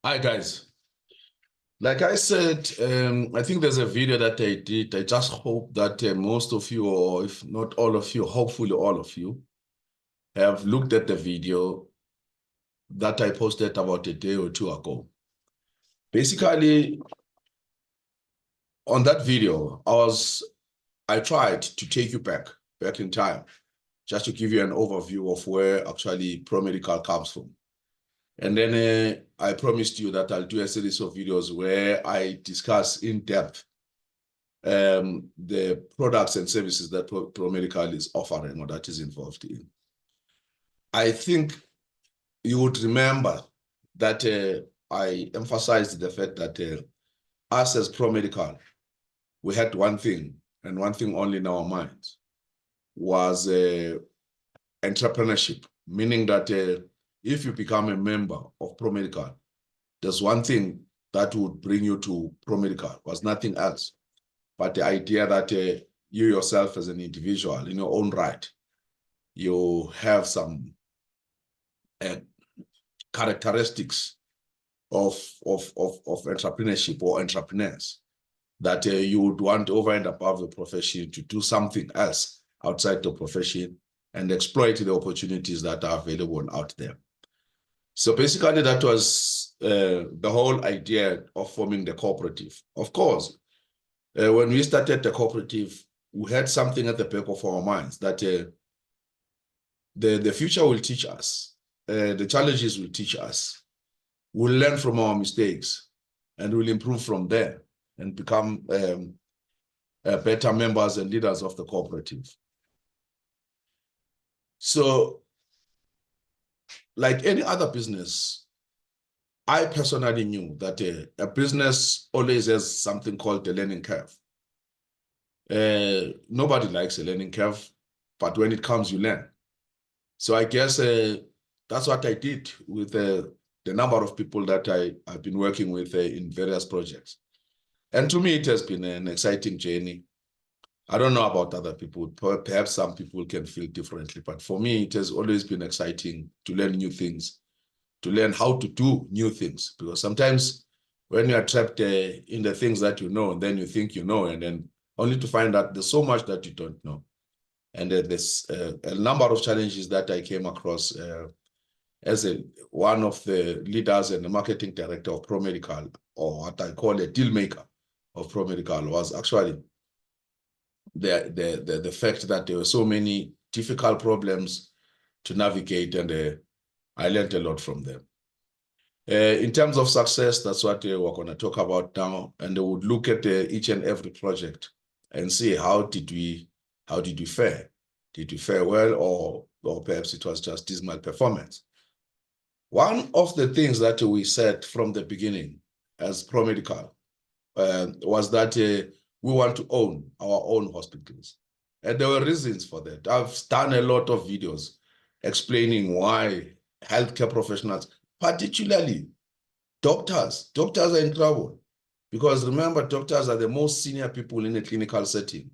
Hi guys. Like I said, I think there's a video that I did. I just hope that most of you, or if not all of you, hopefully all of you, have looked at the video that I posted about a day or two ago. Basically, on that video, I tried to take you back in time, just to give you an overview of where actually Promedical comes from. And then I promised you that I'll do a series of videos where I discuss in depth the products and services that Promedical is offering or that is involved in. I think you would remember that I emphasized the fact that us as Promedical, we had one thing and one thing only in our minds was entrepreneurship, meaning that if you become a member of Promedical, there's one thing that would bring you to Promedical, was nothing else but the idea that you yourself as an individual in your own right, you have some characteristics of entrepreneurship or entrepreneurs that you would want over and above the profession to do something else outside the profession and exploit the opportunities that are available out there. So basically that was the whole idea of forming the cooperative. Of course, when we started the cooperative, we had something at the back of our minds that the future will teach us, the challenges will teach us. We'll learn from our mistakes and we'll improve from there and become better members and leaders of the cooperative. So, like any other business, I personally knew that a business always has something called the learning curve. Nobody likes a learning curve, but when it comes, you learn. So I guess that's what I did with the number of people that I've been working with in various projects. And to me, it has been an exciting journey. I don't know about other people. Perhaps some people can feel differently, but for me, it has always been exciting to learn new things, to learn how to do new things. Because sometimes when you are trapped in the things that you know, and then you think you know, and then only to find out there's so much that you don't know. And there's a number of challenges that I came across as one of the leaders and the marketing director of Promedical, or what I call a deal maker of Promedical, was actually the fact that there were so many difficult problems to navigate, and I learned a lot from them. In terms of success, that's what we're going to talk about now, and we would look at each and every project and see how did we fare? Did we fare well, or perhaps it was just dismal performance? One of the things that we said from the beginning as Promedical was that we want to own our own hospitals. And there were reasons for that. I've done a lot of videos explaining why healthcare professionals, particularly doctors are in trouble. Because remember, doctors are the most senior people in a clinical setting.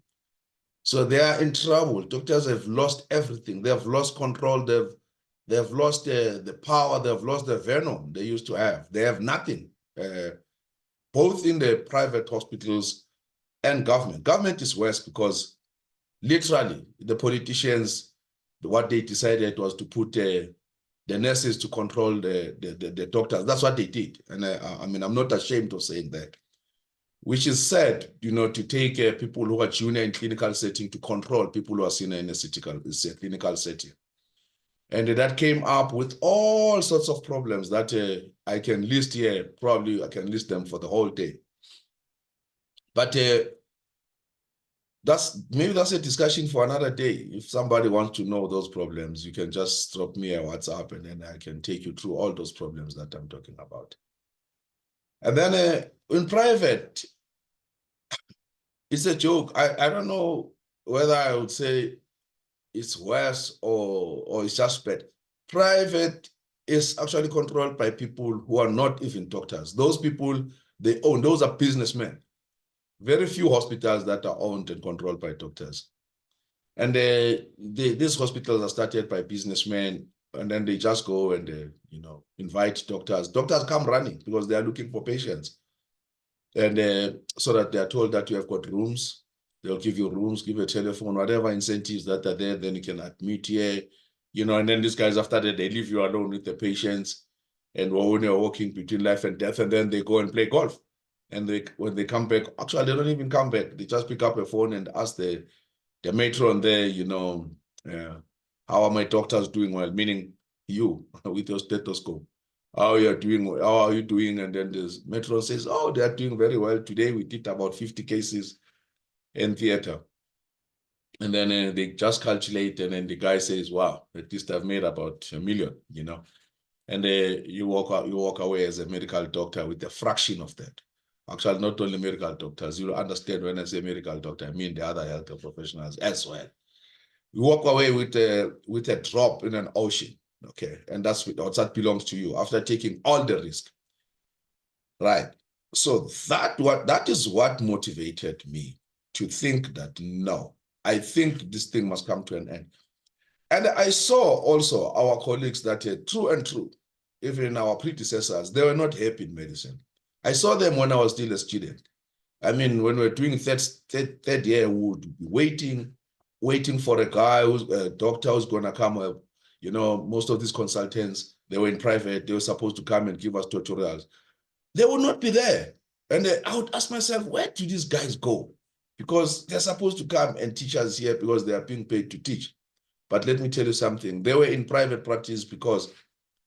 So they are in trouble. Doctors have lost everything. They have lost control. They've lost the power. They've lost the venom they used to have. They have nothing, both in the private hospitals and government. Government is worse because literally the politicians, what they decided was to put the nurses to control the doctors. That's what they did. And I mean, I'm not ashamed of saying that. Which is sad, to take people who are junior in clinical setting to control people who are senior in a clinical setting. And that came up with all sorts of problems that I can list here. Probably I can list them for the whole day. But maybe that's a discussion for another day. If somebody wants to know those problems, you can just drop me a WhatsApp and then I can take you through all those problems that I'm talking about. And then in private, it's a joke. I don't know whether I would say it's worse or it's just bad. Private is actually controlled by people who are not even doctors. Those people, they own, those are businessmen. Very few hospitals that are owned and controlled by doctors. And these hospitals are started by businessmen and then they just go and invite doctors. Doctors come running because they are looking for patients, and so that they are told that you have got rooms. They'll give you rooms, give you a telephone, whatever incentives that are there. Then you can admit here, and then these guys, after that, they leave you alone with the patients, and when you're walking between life and death, and then they go and play golf. And when they come back, actually they don't even come back. They just pick up a phone and ask the matron there, how are my doctors doing? Well, meaning you with your stethoscope. How are you doing? How are you doing? And then the matron says, oh, they are doing very well. Today we did about 50 cases in theater. And then they just calculate, and then the guy says, wow, at least I've made about $1 million, And you walk away as a medical doctor with a fraction of that. Actually, not only medical doctors. You'll understand when I say medical doctor, I mean the other healthcare professionals as well. You walk away with a drop in an ocean, okay? And that belongs to you after taking all the risk, right? So that is what motivated me to think that, no, I think this thing must come to an end. And I saw also our colleagues that true and true, even our predecessors, they were not happy in medicine. I saw them when I was still a student. I mean, when we were doing third year, we would be waiting for a doctor who's going to come up. Most of these consultants, they were in private. They were supposed to come and give us tutorials. They would not be there. And I would ask myself, where do these guys go? Because they're supposed to come and teach us here because they are being paid to teach. But let me tell you something. They were in private practice because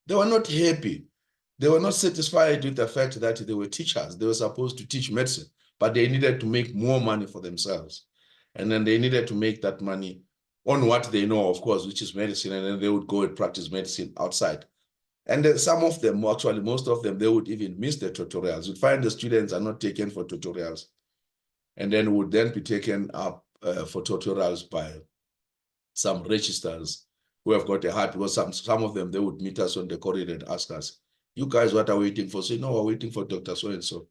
they were not happy. They were not satisfied with the fact that they were teachers. They were supposed to teach medicine, but they needed to make more money for themselves. And then they needed to make that money on what they know, of course, which is medicine. And then they would go and practice medicine outside. And then some of them, actually, most of them, they would even miss the tutorials. You'd find the students are not taken for tutorials, and then would then be taken up for tutorials by some registrars who have got a heart, because some of them, they would meet us on the corridor and ask us, you guys, what are we waiting for? Say, no, we're waiting for Dr. So-and-so.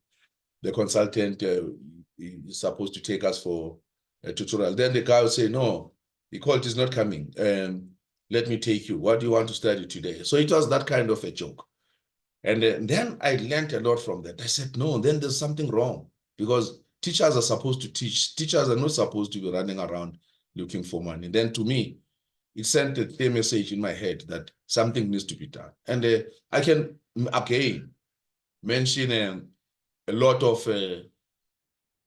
The consultant is supposed to take us for a tutorial. Then the guy would say, no, the quality is not coming. Let me take you. What do you want to study today? So it was that kind of a joke. And then I learned a lot from that. I said, no, then there's something wrong, because teachers are supposed to teach. Teachers are not supposed to be running around looking for money. Then to me, it sent a clear message in my head that something needs to be done. And I can, again, mention a lot of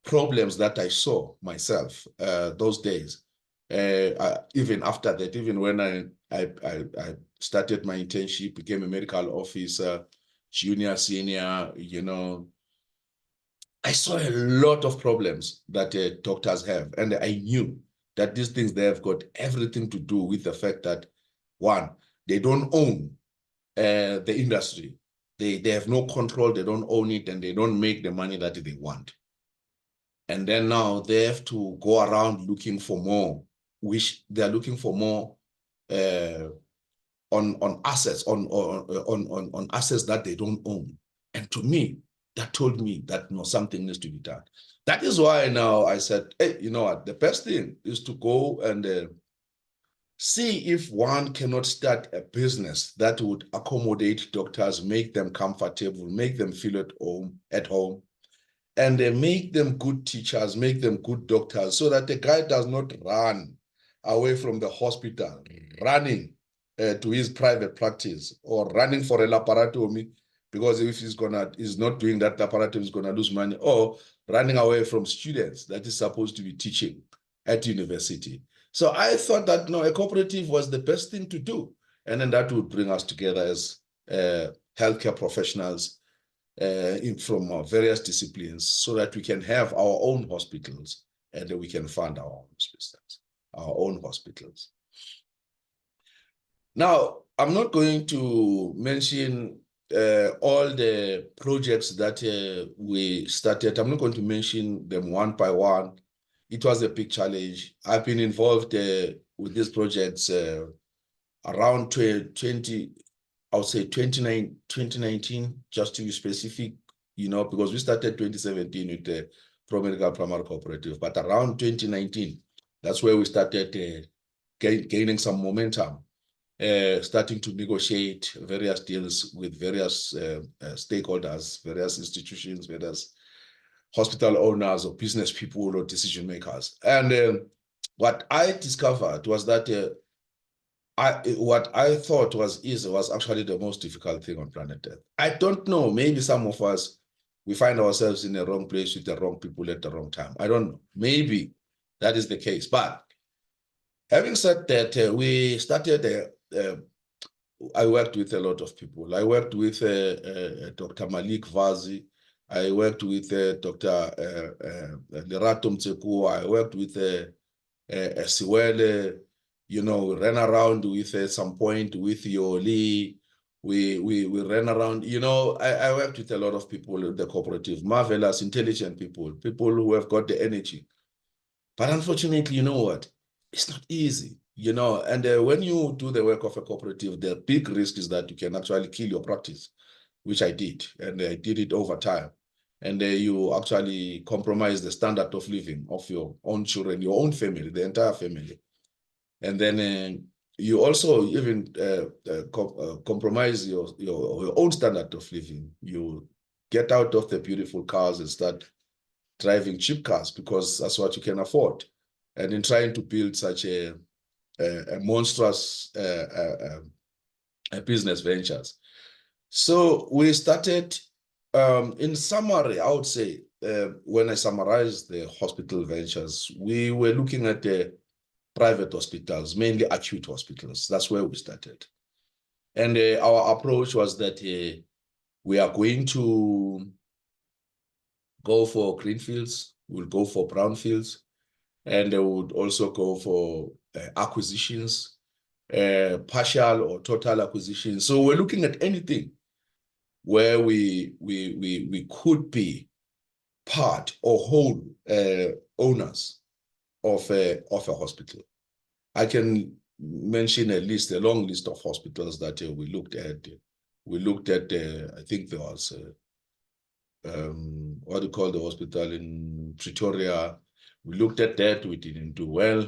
problems that I saw myself those days. Even after that, even when I started my internship, became a medical officer, junior, senior, I saw a lot of problems that doctors have. And I knew that these things, they have got everything to do with the fact that, one, they don't own the industry. They have no control, they don't own it, and they don't make the money that they want. And then now they have to go around looking for more, which they are looking for more on assets, on assets that they don't own. And to me, that told me that, no, something needs to be done. That is why now I said, hey, you know what, the best thing is to go and see if one cannot start a business that would accommodate doctors, make them comfortable, make them feel at home, and make them good teachers, make them good doctors, so that the guy does not run away from the hospital, running to his private practice, or running for a laparotomy, because if he's not doing that laparotomy, he's gonna lose money, or running away from students that is supposed to be teaching at university. So I thought that, no, a cooperative was the best thing to do. And then that would bring us together as healthcare professionals from various disciplines, so that we can have our own hospitals and we can fund our own hospitals. Now, I'm not going to mention all the projects that we started. I'm not going to mention them one by one. It was a big challenge. I've been involved with these projects around 20, I would say 2019, just to be specific, because we started 2017 with the Promedical Primary Cooperative, but around 2019, that's where we started gaining some momentum. starting to negotiate various deals with various stakeholders, various institutions, various hospital owners or business people or decision makers. And what I discovered was that what I thought was easy was actually the most difficult thing on planet Earth. I don't know, maybe some of us, we find ourselves in the wrong place with the wrong people at the wrong time. I don't know, maybe that is the case. But having said that, we started, I worked with a lot of people. I worked with Dr. Malik Vazi. I worked with Dr. Lerato Mtseku. I worked with Siwele. You know, we ran around with at some point with Yoli. We ran around. You know, I worked with a lot of people in the cooperative, marvelous, intelligent people, people who have got the energy. But unfortunately, you know what? It's not easy, you know. And when you do the work of a cooperative, the big risk is that you can actually kill your practice, which I did. And I did it over time. And you actually compromise the standard of living of your own children, your own family, the entire family. And then you also even compromise your own standard of living. You get out of the beautiful cars and start driving cheap cars because that's what you can afford. And in trying to build such a monstrous business ventures. So we started, in summary, I would say, when I summarize the hospital ventures, we were looking at the private hospitals, mainly acute hospitals. That's where we started. And our approach was that we are going to go for greenfields, we'll go for brownfields, and they would also go for acquisitions, partial or total acquisitions. So we're looking at anything where we could be part or whole owners of a hospital. I can mention a long list of hospitals that we looked at. We looked at, I think there was, what do you call the hospital in Pretoria? We looked at that, we didn't do well.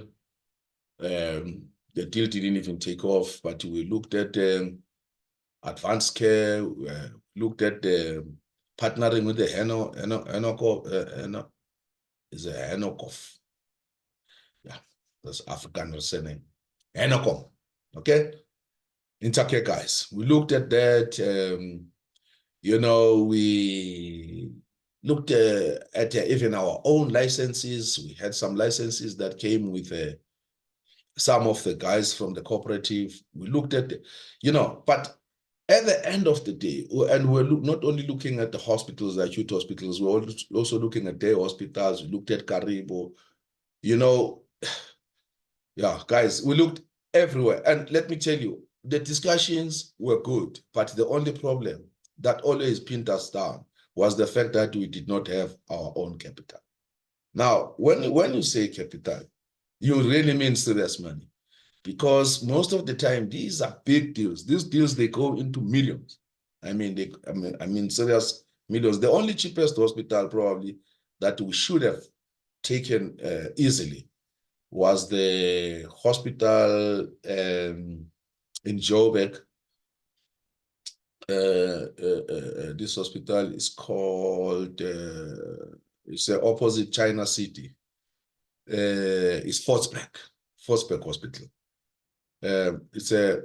The deal didn't even take off, but we looked at advanced care, looked at partnering with the is a Henokov. Yeah, that's African surname. Henocom, okay? Intercare guys. We looked at that. You know, we looked at even our own licenses. We had some licenses that came with some of the guys from the cooperative. We looked at, you know, but at the end of the day, and we're not only looking at the hospitals, the acute hospitals, we're also looking at day hospitals. We looked at Karibo, you know, yeah, guys, we looked everywhere. And let me tell you, the discussions were good, but the only problem that always pinned us down was the fact that we did not have our own capital. Now, when you say capital, you really mean serious money, because most of the time these are big deals. These deals, they go into millions. I mean serious millions. The only cheapest hospital probably that we should have taken easily was the hospital in Joburg. This hospital is called, it's opposite China City. It's Forsberg Hospital. It's a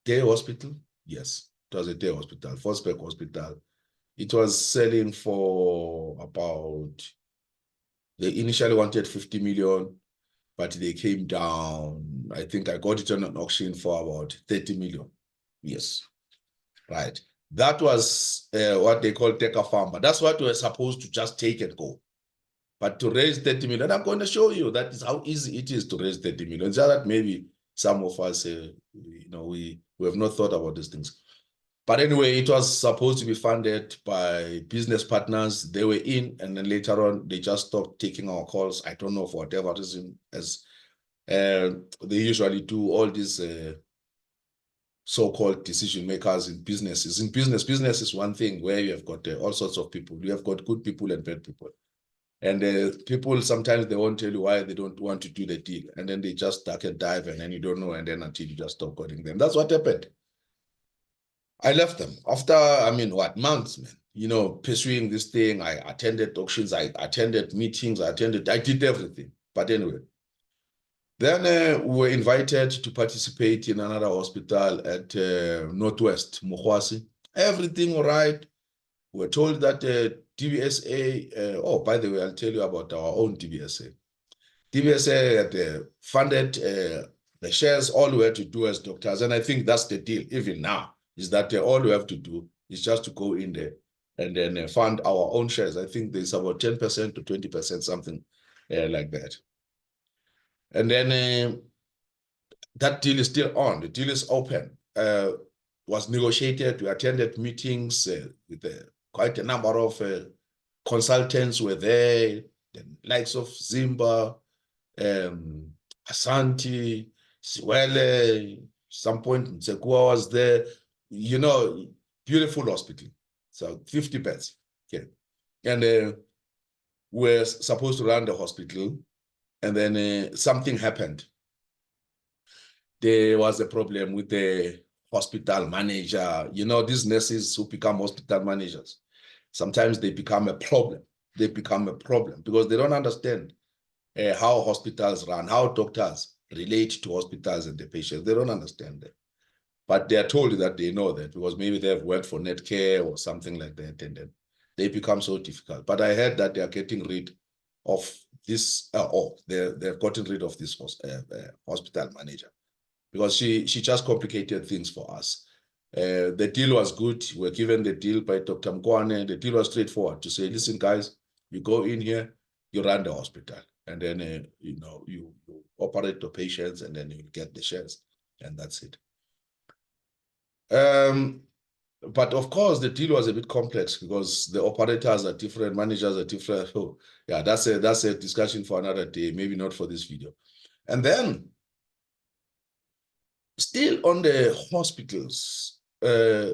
day hospital. Yes, it was a day hospital, Forsberg Hospital. It was selling for about, they initially wanted 50 million, but they came down. I think I got it on an auction for about 30 million. Yes, right. That was what they call take a farmer. That's what we're supposed to just take and go. But to raise 30 million, I'm going to show you that is how easy it is to raise 30 million. So that maybe some of us, you know, we have not thought about these things. But anyway, it was supposed to be funded by business partners. They were in, and then later on, they just stopped taking our calls. I don't know, for whatever reason, as they usually do, all these so-called decision makers in businesses. In business is one thing where you have got all sorts of people. You have got good people and bad people. And people sometimes they won't tell you why they don't want to do the deal, and then they just duck and dive, and then you don't know, and then until you just stop calling them. That's what happened. I left them after, I mean, what, months, man. Pursuing this thing. I attended auctions, I attended meetings, I did everything. But anyway, then we were invited to participate in another hospital at Northwest, Mukwasi. Everything all right. We were told that DBSA, oh, by the way, I'll tell you about our own DBSA. DBSA had funded the shares. All we had to do as doctors, and I think that's the deal even now, is that all we have to do is just to go in there and then fund our own shares. I think there's about 10% to 20%, something like that. And then that deal is still on. The deal is open. Was negotiated. We attended meetings with quite a number of consultants were there, the likes of Zimba, Asante, Siwele, some point Nsekua was there. Beautiful hospital. So 50 beds. Okay. And we're supposed to run the hospital, and then something happened. There was a problem with the hospital manager. These nurses who become hospital managers, sometimes they become a problem. They become a problem because they don't understand how hospitals run, how doctors relate to hospitals and the patients. They don't understand that. But they are told that they know that because maybe they have worked for Netcare or something like that, and then they become so difficult. But I heard that they are getting rid of this, they've gotten rid of this hospital manager, because she just complicated things for us. The deal was good. We were given the deal by Dr. Mkwane. The deal was straightforward to say, listen, guys, you go in here, you run the hospital, and then you operate the patients, and then you get the shares, and that's it. But of course, the deal was a bit complex because the operators are different, managers are different. Oh, yeah, that's a discussion for another day, maybe not for this video. And then, still on the hospitals, I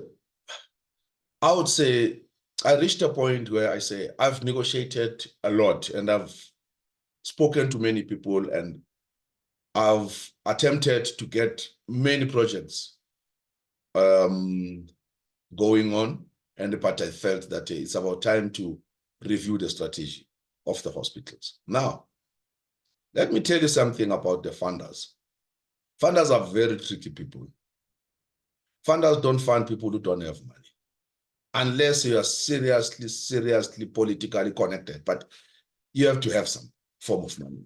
would say I reached a point where I say I've negotiated a lot, and I've spoken to many people, and I've attempted to get many projects going on, but I felt that it's about time to review the strategy of the hospitals. Now, let me tell you something about the funders. Funders are very tricky people. Funders don't fund people who don't have money, unless you are seriously politically connected. But you have to have some form of money.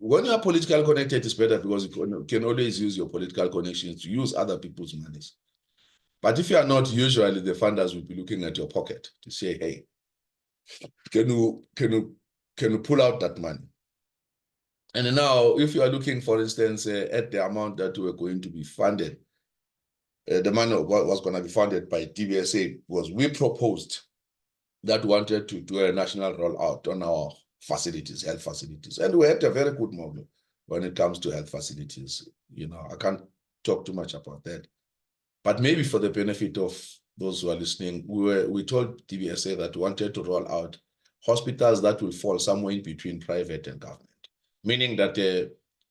When you are politically connected, it's better because you can always use your political connections to use other people's monies. But if you are not, usually the funders will be looking at your pocket to say, hey, can you pull out that money? And now, if you are looking, for instance, at the amount that we're going to be funded, the money was going to be funded by DBSA, was we proposed that wanted to do a national rollout on our facilities, health facilities. And we had a very good moment when it comes to health facilities. I can't talk too much about that. But maybe for the benefit of those who are listening, we told DBSA that we wanted to roll out hospitals that will fall somewhere in between private and government, meaning that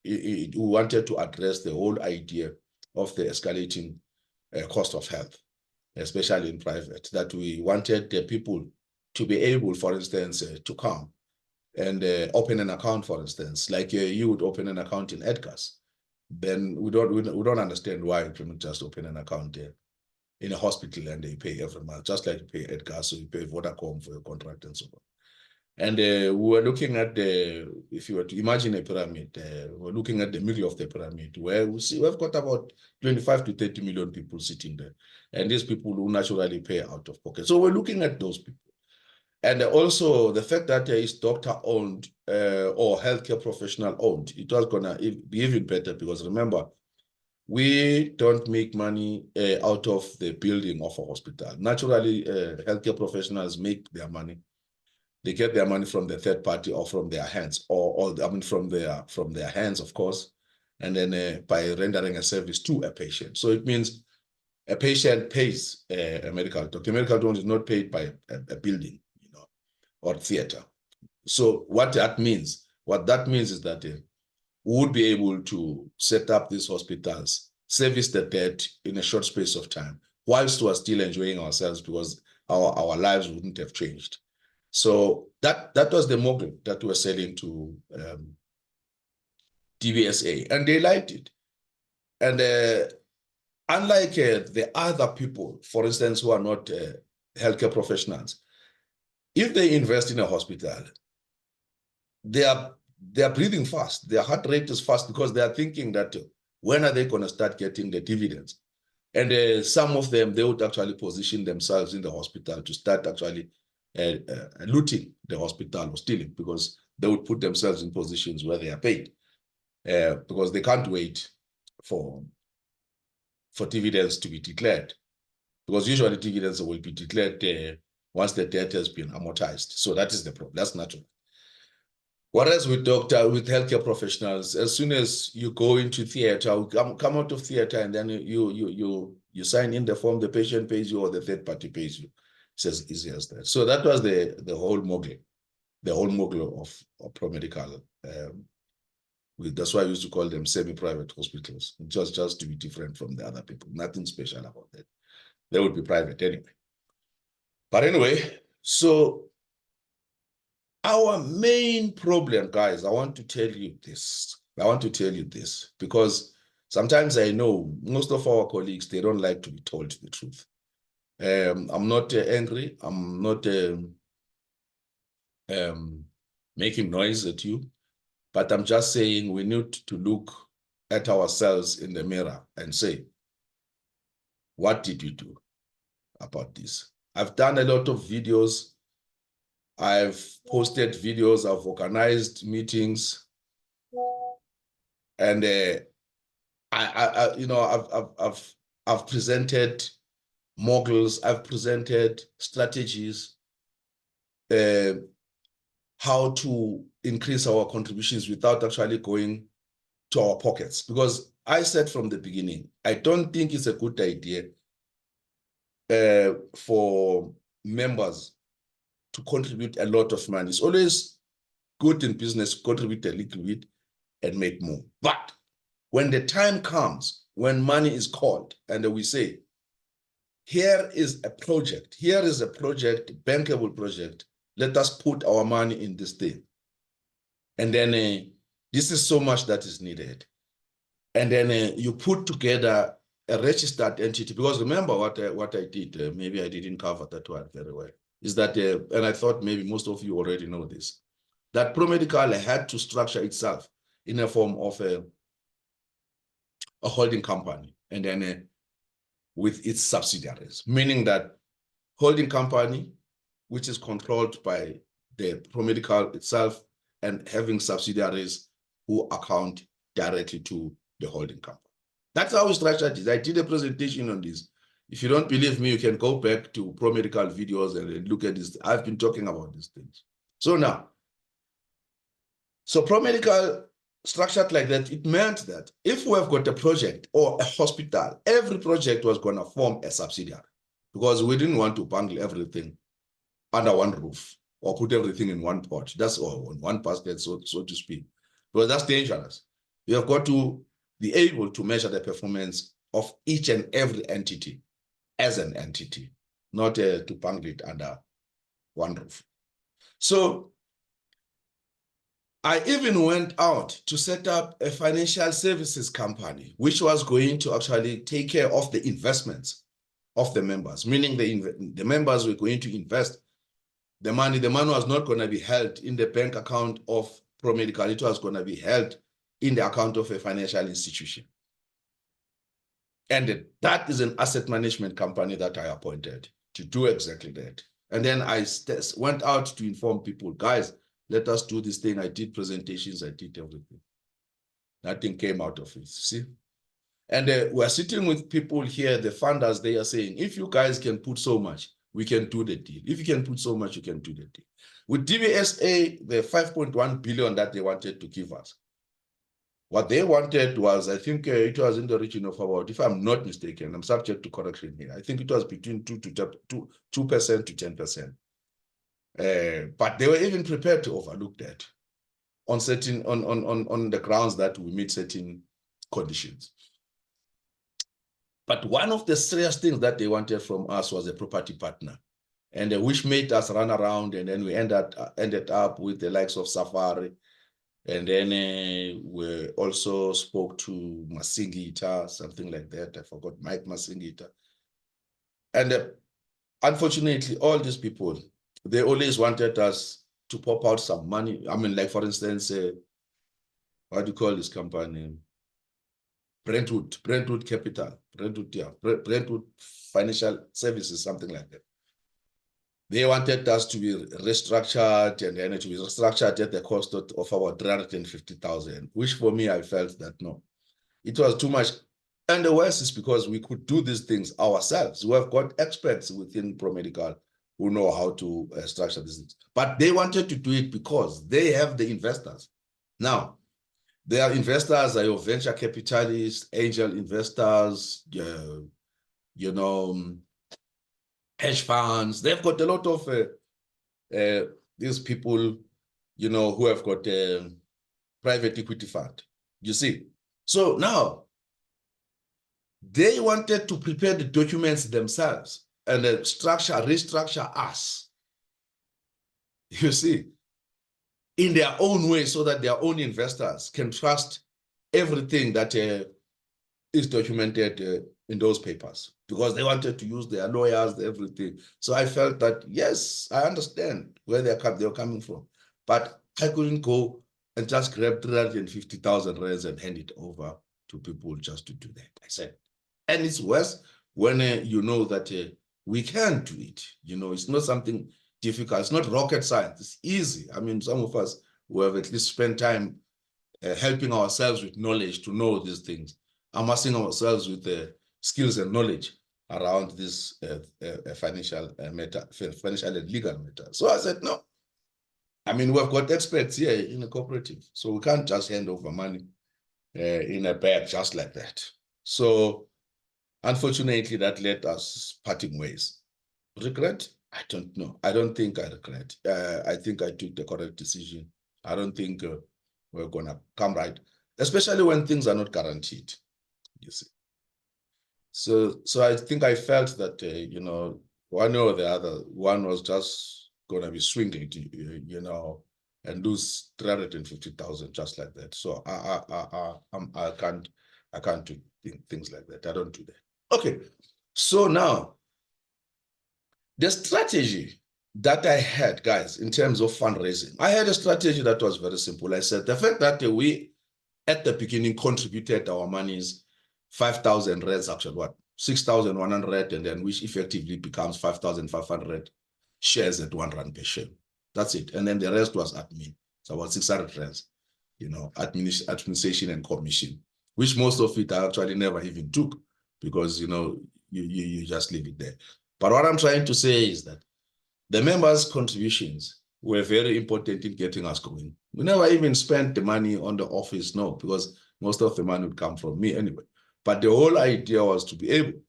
we wanted to address the whole idea of the escalating cost of health, especially in private, that we wanted the people to be able, for instance, to come and open an account, for instance, like you would open an account in Edgar's. Then we don't understand why you cannot just open an account there in a hospital and they pay every month, just like you pay Edgar, so you pay Vodacom for your contract and so on. And we were looking at if you were to imagine a pyramid, we're looking at the middle of the pyramid, where we've got about 25 to 30 million people sitting there. And these people who naturally pay out of pocket. So we're looking at those people. And also the fact that it's doctor-owned or healthcare professional-owned, it was going to be even better because remember, we don't make money out of the building of a hospital. Naturally, healthcare professionals make their money. They get their money from the third party or from their hands, from their hands, of course, and then by rendering a service to a patient. So it means a patient pays a medical doctor. A medical doctor is not paid by a building, or theater. So what that means is that we would be able to set up these hospitals, service the debt in a short space of time, whilst we're still enjoying ourselves, because our lives wouldn't have changed. So that was the model that we're selling to DBSA, and they liked it. And unlike the other people, for instance, who are not healthcare professionals, if they invest in a hospital, they are breathing fast. Their heart rate is fast, because they are thinking that when are they going to start getting the dividends? And some of them, they would actually position themselves in the hospital to start actually looting the hospital or stealing, because they would put themselves in positions where they are paid, because they can't wait for dividends to be declared, because usually dividends will be declared once the debt has been amortized. So that is the problem. That's natural. Whereas with healthcare professionals, as soon as you go into theater, come out of theater, and then you sign in the form, the patient pays you or the third party pays you. It's as easy as that. So that was the whole mogul of Promedical. That's why I used to call them semi-private hospitals, just to be different from the other people. Nothing special about that. They would be private anyway. But anyway, so our main problem, guys, I want to tell you this, because sometimes I know most of our colleagues, they don't like to be told the truth. I'm not angry. I'm not making noise at you, but I'm just saying we need to look at ourselves in the mirror and say, what did we do about this? I've done a lot of videos. I've posted videos. I've organized meetings, and I've presented modules. I've presented strategies, how to increase our contributions without actually going to our pockets. Because I said from the beginning, I don't think it's a good idea for members to contribute a lot of money. It's always good in business to contribute a little bit and make more. But when the time comes, when money is called, and we say, here is a project, bankable project, let us put our money in this thing. And then this is so much that is needed. And then you put together a registered entity, because remember what I did, maybe I didn't cover that one very well, is that, and I thought maybe most of you already know this, that Promedical had to structure itself in a form of a holding company, and then with its subsidiaries, meaning that holding company, which is controlled by the Promedical itself, and having subsidiaries who account directly to the holding company. That's how we structured it. I did a presentation on this. If you don't believe me, you can go back to Promedical videos and look at this. I've been talking about these things. So now, Promedical structured like that, it meant that if we have got a project or a hospital, every project was going to form a subsidiary, because we didn't want to bundle everything under one roof or put everything in one pot. That's all, in one basket, so to speak, because that's dangerous. You have got to be able to measure the performance of each and every entity as an entity, not to bundle it under one roof. So I even went out to set up a financial services company, which was going to actually take care of the investments of the members, meaning the members were going to invest the money. The money was not going to be held in the bank account of Promedical. It was going to be held in the account of a financial institution. And that is an asset management company that I appointed to do exactly that. And then I went out to inform people, guys, let us do this thing. I did presentations, I did everything. Nothing came out of it, see? And we're sitting with people here, the funders, they are saying, if you guys can put so much, we can do the deal. If you can put so much, you can do the deal. With DBSA, the 5.1 billion that they wanted to give us, what they wanted was, I think it was in the region of about, if I'm not mistaken, I'm subject to correction here, I think it was between 2% to 10%. But they were even prepared to overlook that on certain on the grounds that we meet certain conditions. But one of the serious things that they wanted from us was a property partner, and which made us run around, and then we ended up with the likes of Safari, and then we also spoke to Masingita, something like that. I forgot, Mike Masingita. And unfortunately, all these people, they always wanted us to pop out some money. I mean, like for instance, what do you call this company? Brentwood Capital, Brentwood Financial Services, something like that. They wanted us to be restructured, and then to be restructured at the cost of about 350,000, which for me, I felt that no, it was too much. And the worst is because we could do these things ourselves. We have got experts within Promedical who know how to structure these things. But they wanted to do it because they have the investors. Now, their investors are your venture capitalists, angel investors, you know, hedge funds. They've got a lot of these people, you know, who have got a private equity fund, you see. So now, they wanted to prepare the documents themselves and restructure us, you see, in their own way, so that their own investors can trust everything that is documented in those papers, because they wanted to use their lawyers, everything. So I felt that, yes, I understand where they're coming from, but I couldn't go and just grab 350,000 rands and hand it over to people just to do that. I said, and it's worse when you know that we can do it. You know, it's not something difficult. It's not rocket science. It's easy. I mean, some of us who have at least spent time helping ourselves with knowledge to know these things, amassing ourselves with skills and knowledge around this financial matter, financial and legal matter. So I said, no. I mean, we've got experts here in a cooperative, so we can't just hand over money in a bag just like that. So unfortunately, that led us parting ways. Regret? I don't know. I don't think I regret. I think I took the correct decision. I don't think we're going to come right, especially when things are not guaranteed, you see. So I think I felt that, you know, one or the other, one was just going to be swinging, you know, and lose 350,000 just like that. So I can't do things like that. I don't do that. Okay, so now the strategy that I had, guys, in terms of fundraising, I had a strategy that was very simple. I said the fact that we at the beginning contributed our monies, 5,000 rands, actually what, 6,100, and then which effectively becomes 5,500 shares at 1 rand per share. That's it. And then the rest was admin. So about 600 rands, you know, administration and commission, which most of it I actually never even took, because, you know, you just leave it there. But what I'm trying to say is that the members' contributions were very important in getting us going. We never even spent the money on the office, no, because most of the money would come from me anyway. But the whole idea was to be able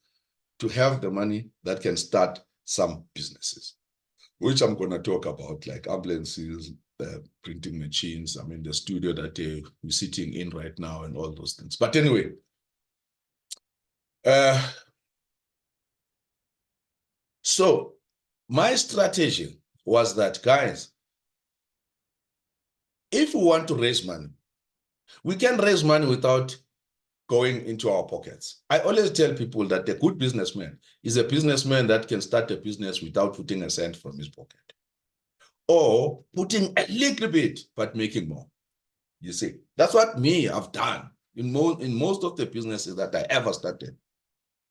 to have the money that can start some businesses, which I'm going to talk about, like ambulances, printing machines, I mean, the studio that we're sitting in right now and all those things. But anyway, so my strategy was that, guys, if we want to raise money, we can raise money without going into our pockets. I always tell people that a good businessman is a businessman that can start a business without putting a cent from his pocket, or putting a little bit, but making more. You see, that's what I've done in most of the businesses that I ever started.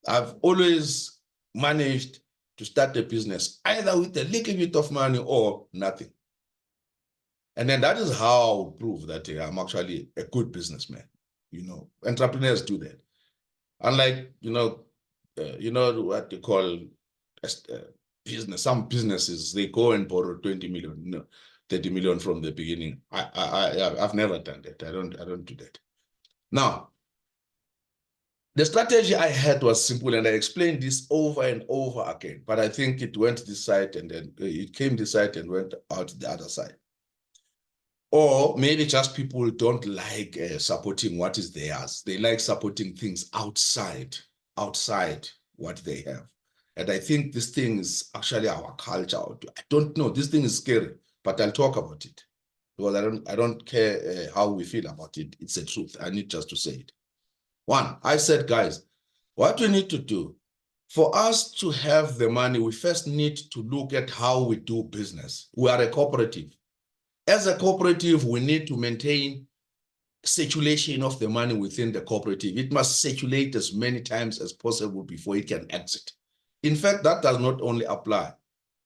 I've always managed to start a business either with a little bit of money or nothing. And then that is how I prove that I'm actually a good businessman. You know, entrepreneurs do that. Unlike, you know what they call business. Some businesses, they go and borrow 20 million, 30 million from the beginning. I've never done that. I don't do that. Now, The strategy I had was simple, and I explained this over and over again, but I think it went this side and then it came this side and went out the other side. Or maybe just people don't like supporting what is theirs. They like supporting things outside what they have. And I think this thing is actually our culture. I don't know. This thing is scary, but I'll talk about it because I don't care how we feel about it. It's the truth. I need just to say it. One, I said, guys, what we need to do for us to have the money, we first need to look at how we do business. We are a cooperative. As a cooperative, we need to maintain circulation of the money within the cooperative. It must circulate as many times as possible before it can exit. In fact, that does not only apply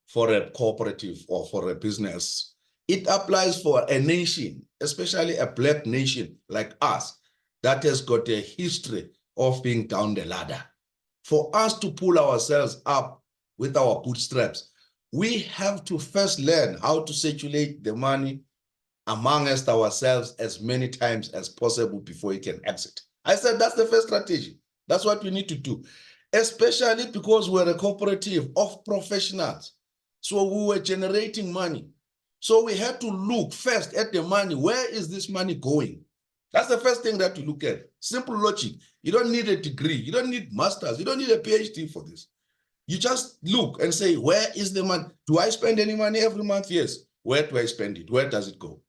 for a cooperative or for a business. It applies for a nation, especially a black nation like us, that has got a history of being down the ladder. For us to pull ourselves up with our bootstraps, we have to first learn how to circulate the money amongst ourselves as many times as possible before it can exit. I said that's the first strategy. That's what we need to do, especially because we're a cooperative of professionals. So we were generating money. So we had to look first at the money. Where is this money going? That's the first thing that you look at. Simple logic. You don't need a degree. You don't need masters. You don't need a PhD for this. You just look and say, where is the money? Do I spend any money every month? Yes. Where do I spend it? Where does it go?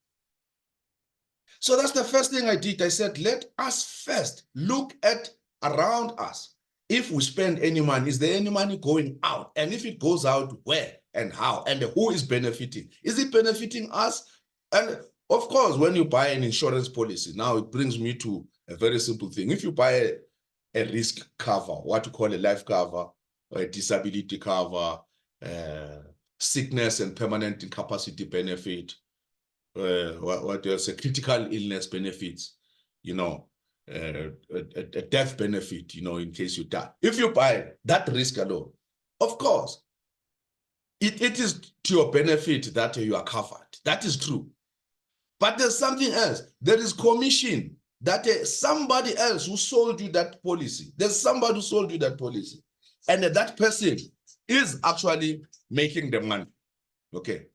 So that's the first thing I did. I said, let us first look at around us. If we spend any money, is there any money going out? And if it goes out, where and how? And who is benefiting? Is it benefiting us? And of course, when you buy an insurance policy, now it brings me to a very simple thing. If you buy a risk cover, what you call a life cover, or a disability cover, sickness and permanent incapacity benefit, what else? A critical illness benefits, a death benefit, in case you die. If you buy that risk alone, of course, it is to your benefit that you are covered. That is true. But there's something else. There is commission that somebody else who sold you that policy. There's somebody who sold you that policy. And that person is actually making the money. Okay.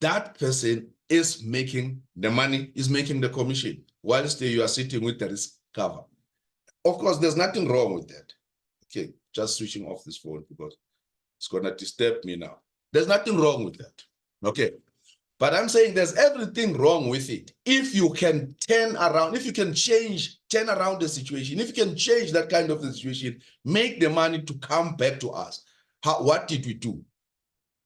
That person is making the money, is making the commission, whilst you are sitting with the risk cover. Of course, there's nothing wrong with that. Okay, just switching off this phone because it's going to disturb me now. There's nothing wrong with that. Okay, but I'm saying there's everything wrong with it. If you can turn around, if you can turn around the situation, if you can change that kind of situation, make the money to come back to us. What did we do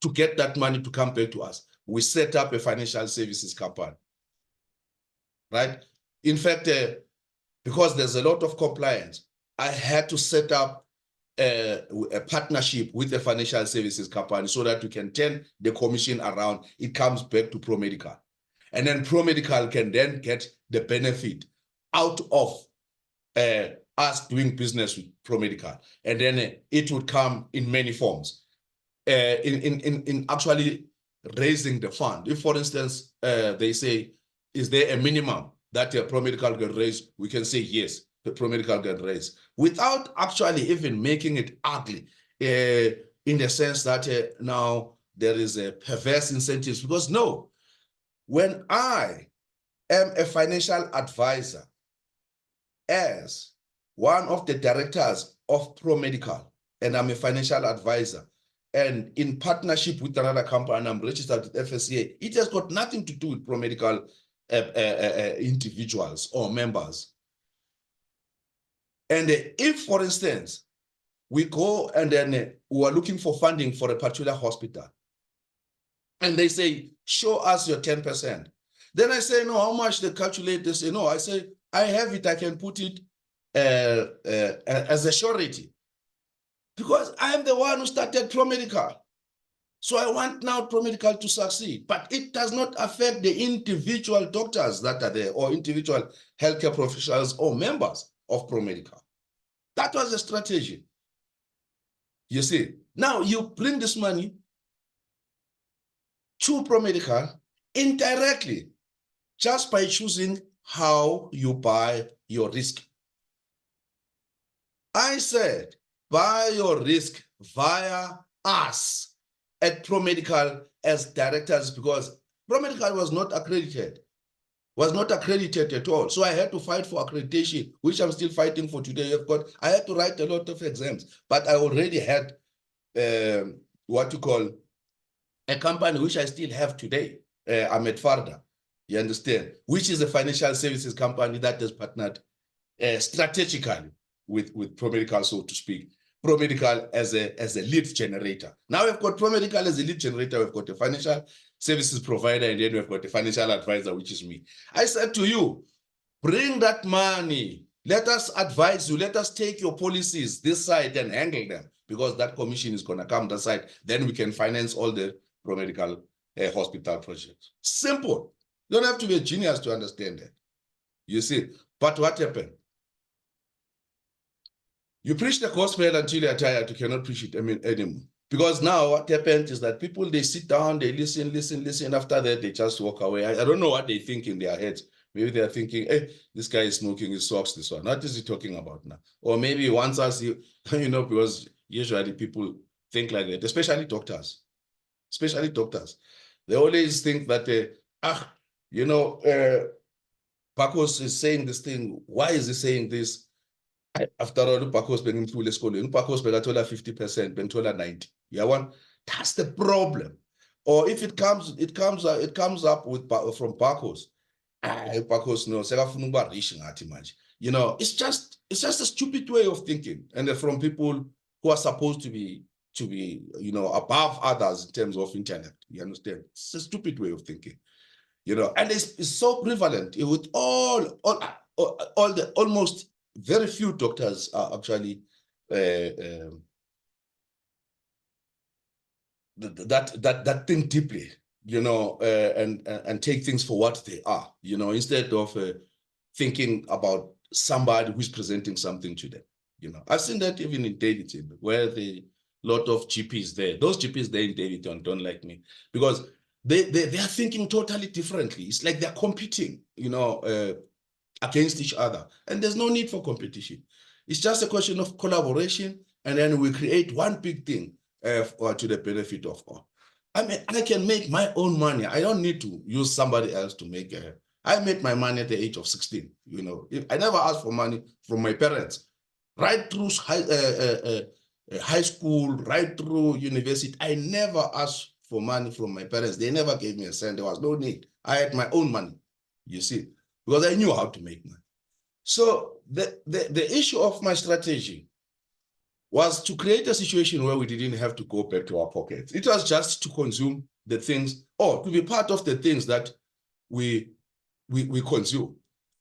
to get that money to come back to us? We set up a financial services company, right? In fact, because there's a lot of compliance, I had to set up a partnership with a financial services company so that we can turn the commission around. It comes back to Promedical. And then Promedical can then get the benefit out of us doing business with Promedical. And then it would come in many forms. In actually raising the fund. If, for instance, they say, is there a minimum that a Promedical can raise? We can say yes, the Promedical can raise, without actually even making it ugly, in the sense that now there is a perverse incentives. Because no, when I am a financial advisor as one of the directors of Promedical, and I'm a financial advisor, and in partnership with another company, and I'm registered with FSCA, it has got nothing to do with Promedical individuals or members. And if, for instance, we go and then we are looking for funding for a particular hospital, and they say, show us your 10%. Then I say, no, how much they calculate? They say, no, I say, I have it, I can put it as a surety. Because I am the one who started Promedical. So I want now Promedical to succeed. But it does not affect the individual doctors that are there or individual healthcare professionals or members of Promedical. That was the strategy. You see, now you bring this money to Promedical indirectly, just by choosing how you buy your risk. I said, buy your risk via us at Promedical as directors, because Promedical was not accredited at all. So I had to fight for accreditation, which I'm still fighting for today. I had to write a lot of exams, but I already had what you call a company which I still have today, Ahmed Farda, you understand, which is a financial services company that has partnered strategically with Promedical, so to speak. Promedical as a lead generator. Now we've got Promedical as a lead generator, we've got a financial services provider, and then we've got a financial advisor, which is me. I said to you, bring that money. Let us advise you. Let us take your policies this side and handle them, because that commission is going to come this side. Then we can finance all the Promedical hospital projects. Simple. You don't have to be a genius to understand that. You see, but what happened? You preach the gospel until you're tired. You cannot preach it anymore. Because now what happened is that people, they sit down, they listen. After that, they just walk away. I don't know what they think in their heads. Maybe they're thinking, hey, this guy is smoking his socks, this one. What is he talking about now? Or maybe once us, you know, because usually people think like that, especially doctors. They always think that, Pacos is saying this thing. Why is he saying this? After all, uPacos bengimthule esikolweni. uPacos bekathola 50%, bengithola 90. Yabona? That's the problem. Or if it comes up with from Pacos. uPacos no, sekafuna ukuba rich ngathi manje. You know, it's just a stupid way of thinking, and from people who are supposed to be above others in terms of intellect. You understand? It's a stupid way of thinking. You know, and it's so prevalent with all the almost very few doctors are actually that think deeply, you know, and take things for what they are, you know, instead of thinking about somebody who's presenting something to them. You know, I've seen that even in Davidson, where the lot of GPs there, those GPs there in Davidson don't like me, because they are thinking totally differently. It's like they're competing, you know, against each other, and there's no need for competition. It's just a question of collaboration, and then we create one big thing to the benefit of all. I mean, I can make my own money. I don't need to use somebody else to make it. I made my money at the age of 16. You know, I never asked for money from my parents. Right through high school, right through university, I never asked for money from my parents. They never gave me a cent. There was no need. I had my own money, you see, because I knew how to make money. So the issue of my strategy was to create a situation where we didn't have to go back to our pockets. It was just to consume the things, or to be part of the things that we consume,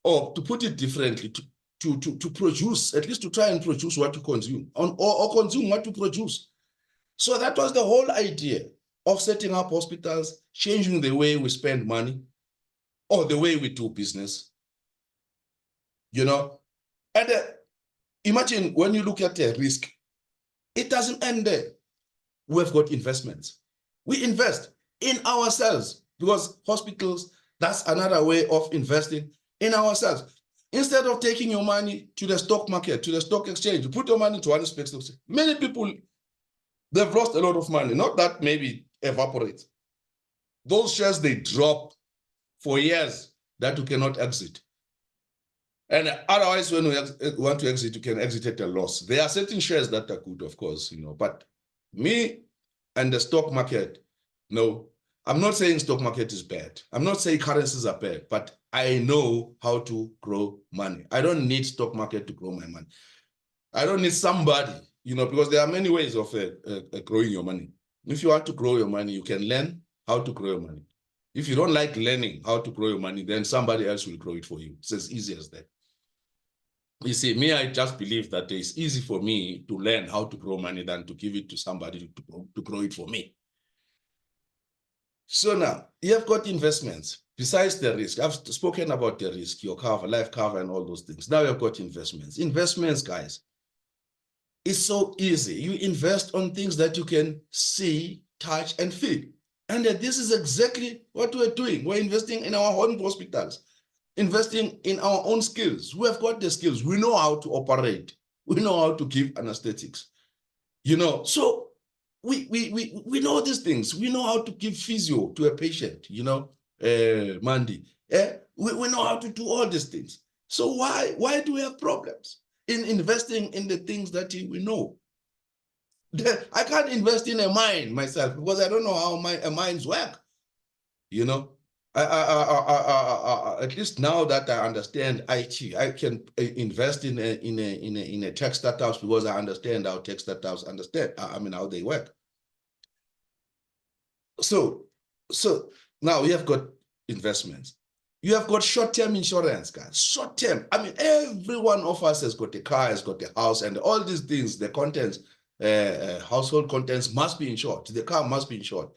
or to put it differently, to produce, at least to try and produce what to consume, or consume what to produce. So that was the whole idea of setting up hospitals, changing the way we spend money, or the way we do business. You know, and imagine when you look at the risk, it doesn't end there. We've got investments. We invest in ourselves, because hospitals, that's another way of investing in ourselves. Instead of taking your money to the stock market, to the stock exchange, you put your money to one stock exchange. Many people, they've lost a lot of money. Not that maybe evaporates. Those shares, they drop for years that you cannot exit. And otherwise, when we want to exit, you can exit at a loss. There are certain shares that are good, of course, you know, but me and the stock market, no, I'm not saying stock market is bad. I'm not saying currencies are bad, but I know how to grow money. I don't need stock market to grow my money. I don't need somebody, you know, because there are many ways of growing your money. If you want to grow your money, you can learn how to grow your money. If you don't like learning how to grow your money, then somebody else will grow it for you. It's as easy as that. You see, me, I just believe that it's easy for me to learn how to grow money than to give it to somebody to grow it for me. So now, you have got investments. Besides the risk, I've spoken about the risk, your cover, life cover, and all those things. Now you've got investments. Investments, guys, it's so easy. You invest on things that you can see, touch, and feel. And this is exactly what we're doing. We're investing in our own hospitals, investing in our own skills. We have got the skills. We know how to operate. We know how to give anesthetics. You know, so we know these things. We know how to give physio to a patient, you know, Mandy. We know how to do all these things. So why do we have problems in investing in the things that we know? I can't invest in a mine myself because I don't know how mines work. You know, at least now that I understand IT, I can invest in a tech startups because I understand how tech startups understand. I mean how they work. So now we have got investments. You have got short-term insurance, guys. Short-term. I mean, every one of us has got a car, has got a house, and all these things, the contents, household contents must be insured. The car must be insured.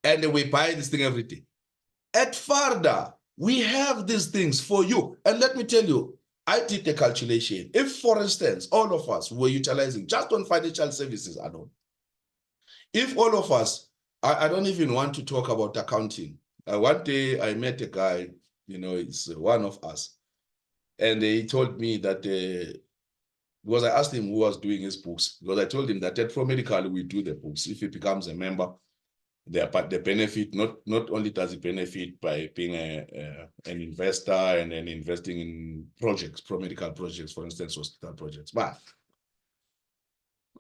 And we buy this thing every day. At Farda, we have these things for you. And let me tell you, I did the calculation. If, for instance, all of us were utilizing just on financial services alone, if all of us, I don't even want to talk about accounting. One day I met a guy, you know, it's one of us. And he told me that, because I asked him who was doing his books, because I told him that at Promedical, we do the books. If he becomes a member, the benefit, not only does it benefit by being an investor and then investing in projects, pro-medical projects, for instance, hospital projects, but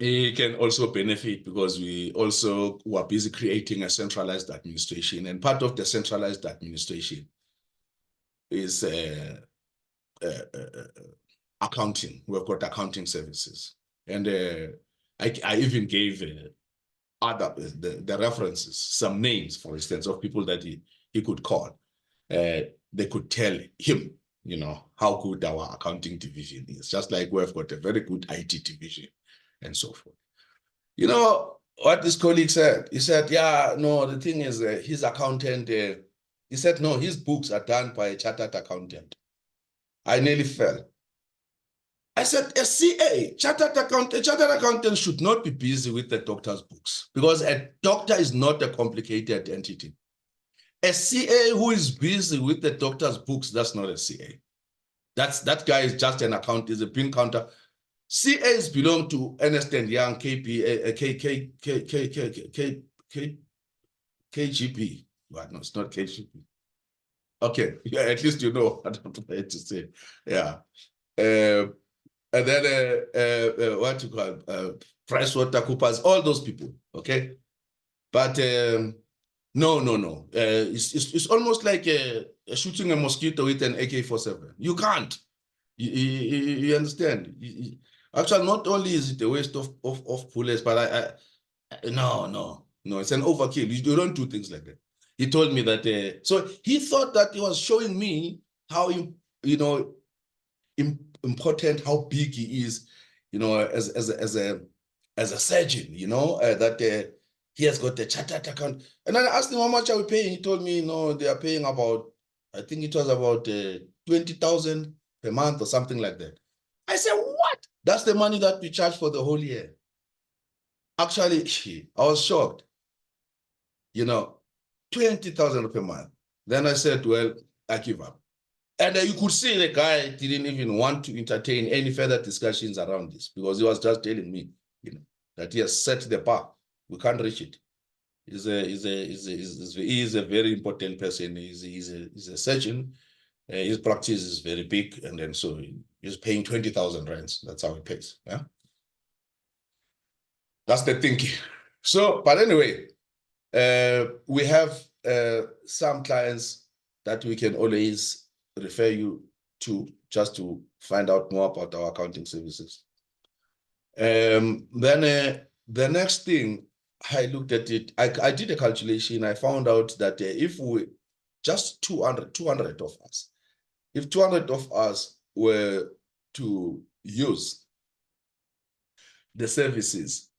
it can also benefit because we also were busy creating a centralized administration, and part of the centralized administration is accounting. We've got accounting services, and I even gave other the references, some names, for instance, of people that he could call. They could tell him, you know, how good our accounting division is, just like we've got a very good IT division and so forth. You know what this colleague said? He said, yeah, no, the thing is, his accountant, he said, no, his books are done by a chartered accountant. I nearly fell. I said, a CA, chartered accountant should not be busy with the doctor's books because a doctor is not a complicated entity. A CA who is busy with the doctor's books, that's not a CA. That guy is just an account, is a pin counter. CAs belong to Ernst & Young, KGP. Well, no, it's not KGP. Okay, yeah, at least you know. I don't know what to say. Yeah. And then what you call PricewaterhouseCoopers, all those people, okay? But no. It's almost like shooting a mosquito with an AK-47. You can't. You understand? Actually, not only is it a waste of bullets, but no, it's an overkill. You don't do things like that. He told me that, so he thought that he was showing me how, you know, important, how big he is, you know, as a surgeon, you know, that he has got a chartered account. And I asked him, how much are we paying? He told me, no, they are paying about, I think it was about 20,000 per month or something like that. I said, what? That's the money that we charge for the whole year. Actually, I was shocked, you know, 20,000 per month. Then I said, well, I give up. And you could see the guy didn't even want to entertain any further discussions around this because he was just telling me, you know, that he has set the bar. We can't reach it. He is a very important person. He's a surgeon. His practice is very big, and then so he's paying 20,000 rands. That's how he pays. Yeah, that's the thinking. So, but anyway, we have some clients that we can always refer you to just to find out more about our accounting services. Then the next thing, I looked at it, I did a calculation. I found out that if we, just 200 of us, if 200 of us were to use the services,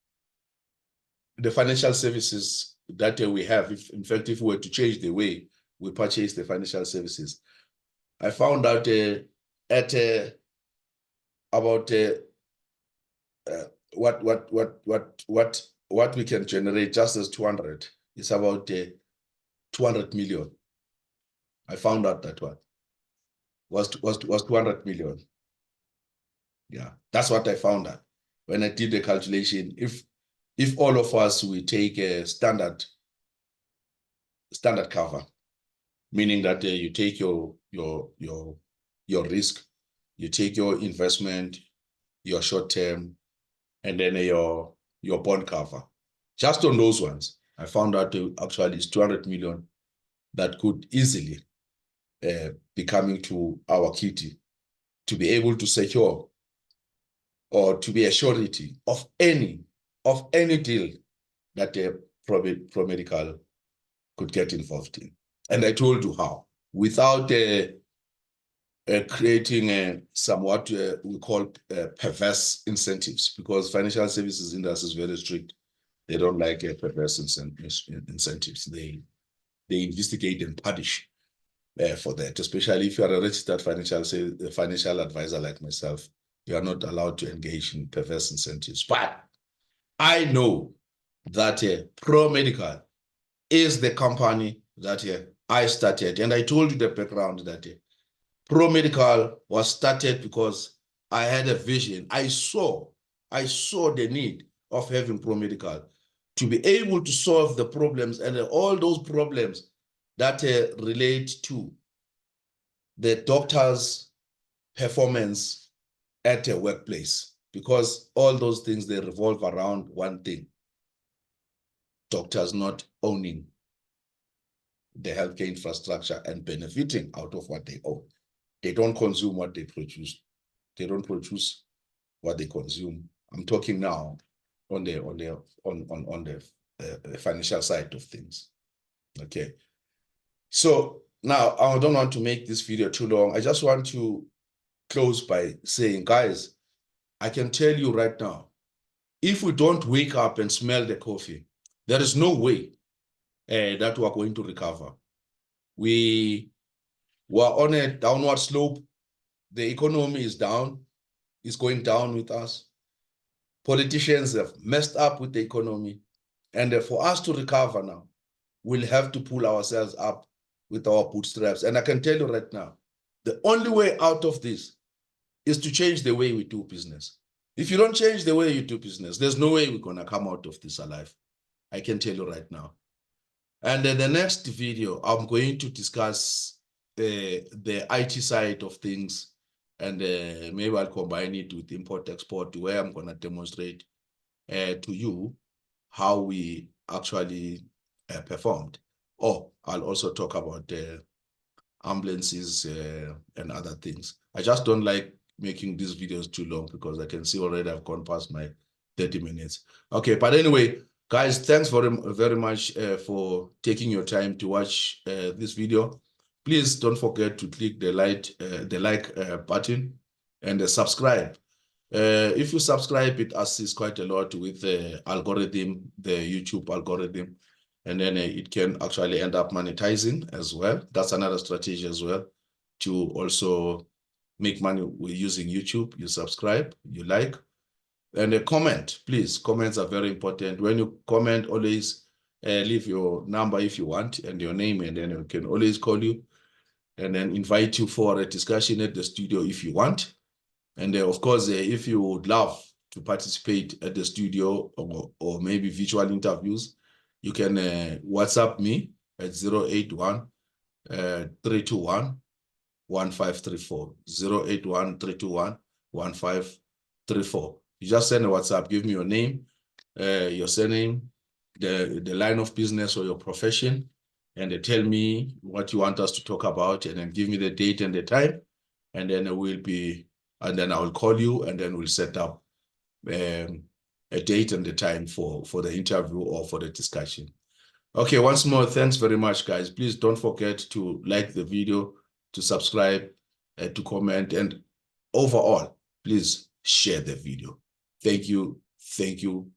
the financial services that we have, if in fact, if we were to change the way we purchase the financial services, I found out at about what we can generate just as 200 is about 200 million. I found out that was 200 million. Yeah, that's what I found out when I did the calculation. If all of us we take a standard cover, meaning that you take your risk, you take your investment, your short term, and then your bond cover. Just on those ones, I found out actually it's 200 million that could easily be coming to our kitty to be able to secure or to be a surety of any deal that Promedical could get involved in. And I told you how, without creating somewhat we call perverse incentives, because financial services industry is very strict. They don't like perverse incentives. They investigate and punish for that, especially if you are a registered financial advisor like myself. You are not allowed to engage in perverse incentives. But I know that Promedical is the company that I started. And I told you the background that Promedical was started because I had a vision. I saw the need of having Promedical to be able to solve the problems and all those problems that relate to the doctor's performance at a workplace, because all those things, they revolve around one thing: doctors not owning the healthcare infrastructure and benefiting out of what they own. They don't consume what they produce. They don't produce what they consume. I'm talking now on the financial side of things. Okay. So now I don't want to make this video too long. I just want to close by saying, guys, I can tell you right now, if we don't wake up and smell the coffee, there is no way that we are going to recover. We were on a downward slope. The economy is down, is going down with us. Politicians have messed up with the economy. And for us to recover now, we'll have to pull ourselves up with our bootstraps. And I can tell you right now, the only way out of this is to change the way we do business. If you don't change the way you do business, there's no way we're going to come out of this alive. I can tell you right now. And then the next video, I'm going to discuss the IT side of things, and maybe I'll combine it with import-export, where I'm going to demonstrate to you how we actually performed. Or I'll also talk about ambulances and other things. I just don't like making these videos too long, because I can see already I've gone past my 30 minutes. Okay, but anyway, guys, thanks very much for taking your time to watch this video. Please don't forget to click the like button and subscribe. If you subscribe, it assists quite a lot with the algorithm, the YouTube algorithm, and then it can actually end up monetizing as well. That's another strategy as well, to also make money with using YouTube. You subscribe, you like, and a comment. Please, comments are very important. When you comment, always leave your number if you want, and your name, and then we can always call you and then invite you for a discussion at the studio if you want. And of course, if you would love to participate at the studio, or maybe virtual interviews, you can WhatsApp me at 081 321 1534. 081 321 1534. You just send a WhatsApp, give me your name, your surname, the line of business or your profession, and tell me what you want us to talk about, and then give me the date and the time, and then I will call you, and then we'll set up a date and the time for the interview or for the discussion. Okay, once more, thanks very much, guys. Please don't forget to like the video, to subscribe, to comment, and overall, please share the video. Thank you. Thank you.